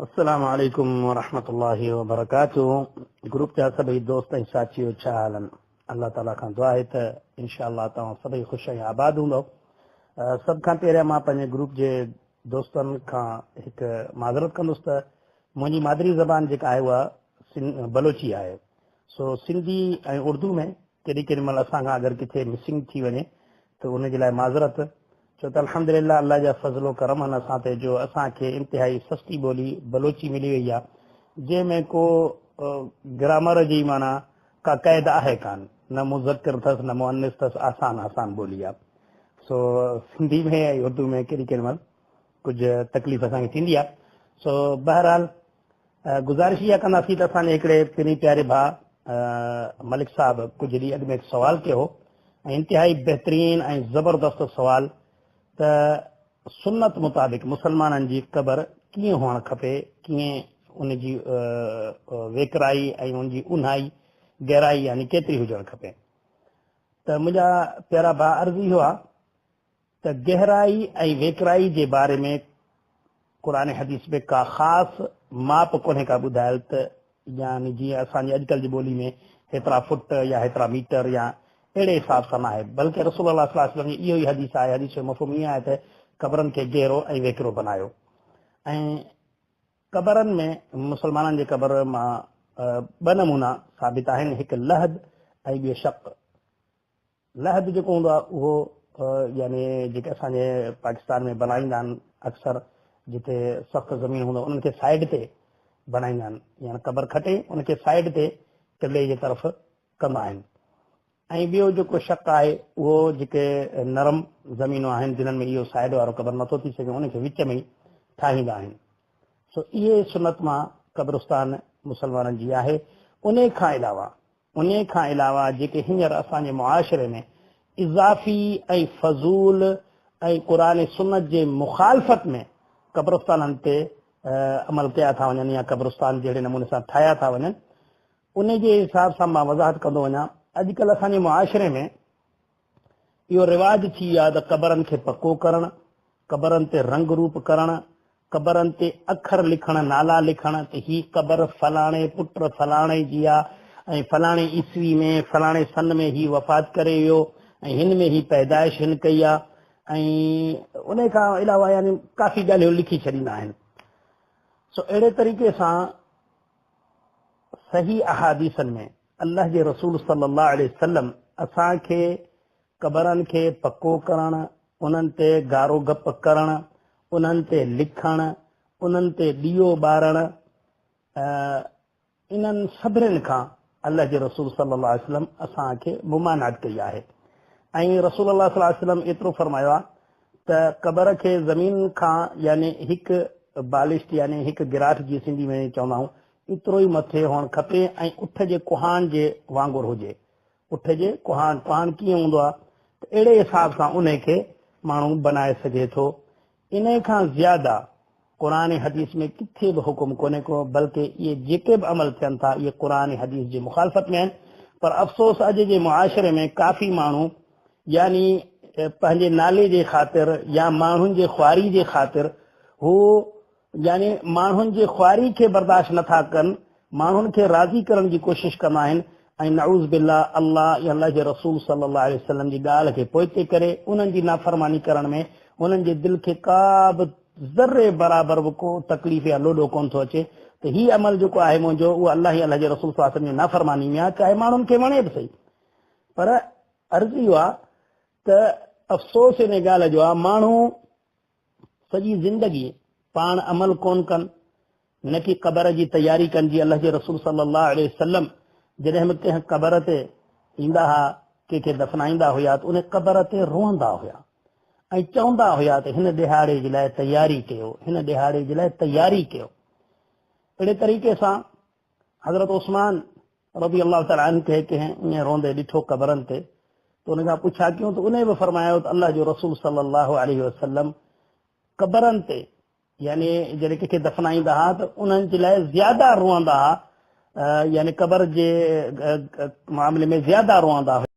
अस्सलाम वालेकुम व रहमतुल्लाहि व बरकातुहू। ग्रुप जा सभई दोस्त ऐं साथियो छा हाल आहिनि? अल्लाह ताला खां दुआ आहे त इंशाअल्लाह तव्हां सभई ख़ुश ऐं आबाद हूंदव। सभ खां पहिरियां मां पंहिंजे ग्रुप जे दोस्तनि खां हिकु माज़रत कंदुसि त मुंहिंजी मादरी ज़बान जेका आहे उहा बलोची आहे। सो सिंधी ऐं उर्दू में केॾी केॾी महिल असांखां अगरि किथे मिसिंग थी वञे त उनजे लाइ माज़रत, छो त अल्हम्दुलिल्लाह अल्लाह जा फज़लो करम आहिनि असां ते जो असांखे इंतिहाई सस्ती ॿोली बलोची मिली वई आहे, जंहिंमें को ग्रामर जी माना का क़ैद आहे कान, न मुज़क्कर अथसि न मुअन्निस अथसि, आसान ॿोली आहे। सो सिंधी में ऐं उर्दू में केॾी केॾी महिल कुझु तकलीफ़ असांखे थींदी आहे। सो बहरहाल गुज़ारिश इहा कंदासीं त असांजे हिकिड़े पहिरीं प्यारे भाउ मलिक साहब कुझु ॾींहं अॻु में हिकु सुवालु कयो ऐं इंतिहाई बहितरीन ऐं ज़बरदस्त सुवालु त सुन्नत मुताबिक़ मुसलमाननि जी क़बर कीअं हुअणु खपे, कीअं उनजी वेकराई ऐं उनजी उन्हाई गहराई यानी केतिरी हुजणु खपे। त मुंहिंजा प्यारा भाउ अर्ज़ु इहो आहे त गहराई ऐं वेकराई जे बारे में क़ुरान हदीस में का ख़ासि माप कोन्हे का ॿुधायल त यानी जीअं असांजी अॼुकल्ह जी ॿोली में हेतिरा फुट या हेतिरा मीटर या अहिड़े हिसाब सां न आहे, बल्कि रसूल अल्लाह सल्लल्लाहु अलैहि वसल्लम जी इहो ई हदीस आहे। हदीस जो मफ़हूम ईअं आहे त क़बरनि खे गहरो ऐं वेकिरो बनायो। ऐं क़बरनि में मुसलमाननि जे क़बर मां ॿ नमूना साबित आहिनि, हिकु लहद ऐं ॿियो शक़। लहद जेको हूंदो आहे उहो यानी जेके असांजे पाकिस्तान में बनाईंदा आहिनि अक्सर जिते सख़्तु ज़मीन हूंदो उन्हनि खे साइड ते बनाईंदा आहिनि, यानी क़बर खटे उनखे साइड ते क़िबले जे तरफ़ कंदा आहिनि। ऐं ॿियो जेको शक़ आहे उहो जेके नरम ज़मीनूं आहिनि जिन्हनि में इहो साइड वारो क़बर नथो थी सघे उनखे विच में ई ठाहींदा आहिनि। सो इहे सुनत मां क़ब्रिस्तान मुसलमाननि जी आहे। उन खां अलावा जेके हींअर असांजे मुआशिरे में इज़ाफ़ी ऐं फज़ूल ऐं क़ुरान सुन्नत जे मुखालफ़त में क़ब्रिस्ताननि ते अमल कया था वञनि या क़ब्रिस्तान जहिड़े नमूने सां ठाहिया था वञनि, उन जे हिसाब सां मां वज़ाहत कंदो वञा। अॼुकल्ह असांजे मुआशिरे में इहो रिवाज थी वियो आहे त क़बरनि खे पको करणु, क़बरनि ते रंग रूप करणु, क़बरनि ते अखर लिखणु, नाला लिखणु त ही क़बर फलाणे पुट फलाणे जी आहे ऐं फलाणे ईस्वी में फलाणे सन में ही वफ़ात करे वियो ऐं हिन में ही पैदाइश हिन कई आहे ऐं उन खां अलावा यानी काफ़ी ॻाल्हियूं लिखी छॾींदा आहिनि। सो अहिड़े तरीक़े सां सही अहादीसनि में अल्लाह जे रसूल सल्लल्लाहु अलैहि वसल्लम असांखे क़बरनि खे पको करणु, उन्हनि ते गारो गप करणु, उन्हनि ते लिखणु, उन्हनि ते ॾीओ ॿारणु, इन्हनि सभिनीनि खां अल्लाह जे रसूल सल्लल्लाहु अलैहि वसल्लम असांखे मुमानात कई आहे। ऐं रसूल अल्लाह सल्लल्लाहु अलैहि वसल्लम एतिरो फरमायो आहे त क़बर खे ज़मीन खां यानी हिकु बालिश यानी हिकु गिराठ जी सिंधी में चवंदा आहियूं एतिरो ई मथे हुअणु खपे ऐं उठ जे कुहान जे वांगुरु हुजे। उठ जे कुहान कीअं हूंदो आहे त अहिड़े हिसाब सां उन खे माण्हू बनाए सघे थो। इन खां ज़्यादा क़ुरान हदीस में किथे बि हुकुम कोन्हे को, बल्कि इहे जेके बि अमल थियनि था इहे क़ुरान हदीस जे मुखालफ़त में आहिनि। पर अफ़सोस अॼु जे मुआशिरे में काफ़ी माण्हू यानी पंहिंजे नाले जे ख़ातिर या माण्हुनि जे ख़्वारी जे ख़ातिर हू यानी माण्हुनि जे ख़्वारी खे बर्दाश्त नथा कनि, माण्हुनि खे राज़ी करण जी कोशिशि कंदा आहिनि ऐं नऊज़ बिल्लाह अल्लाह या अल्लाह जे रसूल सल्लल्लाहु अलैहि वसल्लम जी ॻाल्हि खे पोइते करे उन्हनि जी नाफ़रमानी करण में उन्हनि जे दिलि खे का बि ज़र्रे बराबरि बि को तकलीफ़ या लोॾो कोन थो अचे त हीउ अमल जेको आहे मुंहिंजो उहो अल्लाह या अल्लाह जे रसूल सल्लल्लाहु अलैहि वसल्लम जी नाफ़रमानी में आहे, चाहे माण्हुनि खे वणे बि सही। पर अर्ज़ु इहो आहे त अफ़सोस इन ॻाल्हि जो आहे माण्हू सॼी ज़िंदगी पाण अमल कोन कनि, न कि क़बर जी तयारी कनि। जी अल्लाह जे रसूल सल्लल्लाहु अलैहि वसल्लम जॾहिं बि कंहिं क़बर ते ईंदा हुआ, कंहिंखे दफ़नाईंदा हुया त उन क़बर ते रोअंदा हुया ऐं चवंदा हुया त हिन ॾिहाड़े जे लाइ तयारी कयो, हिन ॾिहाड़े जे लाइ तयारी कयो। अहिड़े तरीक़े सां हज़रत उस्मान रज़ी अल्लाह तआला अन्हु खे कंहिं ईअं रोंदे ॾिठो क़बरनि ते त उन खां पुछा कयूं त उन बि फरमायो त अल्लाह जो रसूल सल्लल्लाहु अलैहि वसल्लम क़बरनि ते यानी जॾहिं कंहिंखे दफ़नाईंदा हुआ त उन्हनि जे लाइ ज़्यादा रोअंदा हुआ, यानी क़बर जे मामले में ज़्यादा रोअंदा हुआ।